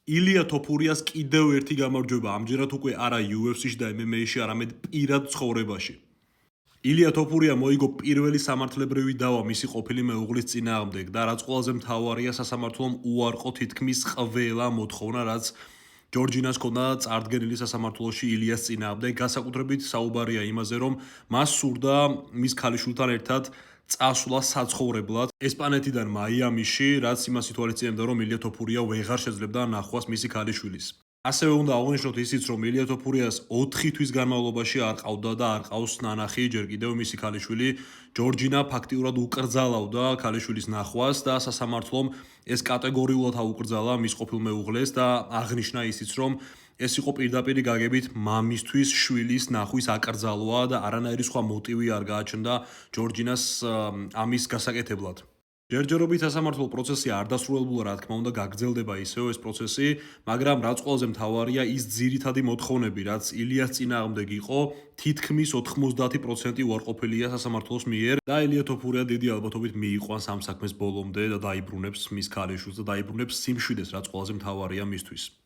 ილია თოფურიას კიდევ ერთი გამარჯვება, ამჯერად უკვე არა UFC-ში და MMA-ში, არამედ პირად ცხოვრებაში. ილია თოფურია მოიგო პირველი სამართლებრივი დავა მისი ყოფილი მეუღლის წინააღმდეგ და რაც ყველაზე მთავარია, სასამართლომ უარყო თითქმის ყველა მოთხოვნა, რაც ჯორჯინას ჰქონდა წარდგენილი სასამართლოში ილიას წინააღმდეგ, განსაკუთრებით საუბარია იმაზე, რომ მას სურდა მის ქალიშვილთან ერთად წასვლა საცხოვრებლად ესპანეთიდან მაიამიში, რაც იმას ითვალისწინებდა, რომ ილია თოფურია ვეღარ შეძლებდა ნახვას მისი ქალიშვილის. ასევე უნდა აღვნიშნოთ ისიც, რომ ილია თოფურიას 4 თვის განმავლობაში არ ყავდა და არ ყავს ნანახი, ჯერ კიდევ მისი ქალიშვილი ჯორჯინა ფაქტიურად უკრძალავდა ქალიშვილის ნახვას და სასამართლომ ეს კატეგორიულად აუკრძალა მის ყოფილ მეუღლეს და აღნიშნა ისიც, რომ ეს იყო პირდაპირი გაგებით მამისთვის შვილის ნახვის აკრძალვა და არანაირი სხვა მოტივი არ გააჩნდა ჯორჯინას ამის გასაკეთებლად. ჯერჯერობით სასამართლო პროცესი არ დასრულებულა, რა თქმა უნდა, გაგრძელდება ისევ ეს პროცესი, მაგრამ რაც ყველაზე მთავარია, ის ძირითადი მოთხოვნები, რაც ილიას წინააღმდეგ იყო, თითქმის 90% უარყოფილია სასამართლოს მიერ და ილია თოფურია დიდი ალბათობით მიიყვანს ამ საქმეს ბოლომდე და დაიბრუნებს მის ქალიშვილს და დაიბრუნებს სიმშვიდეს, რაც ყველაზე მთავარია მისთვის.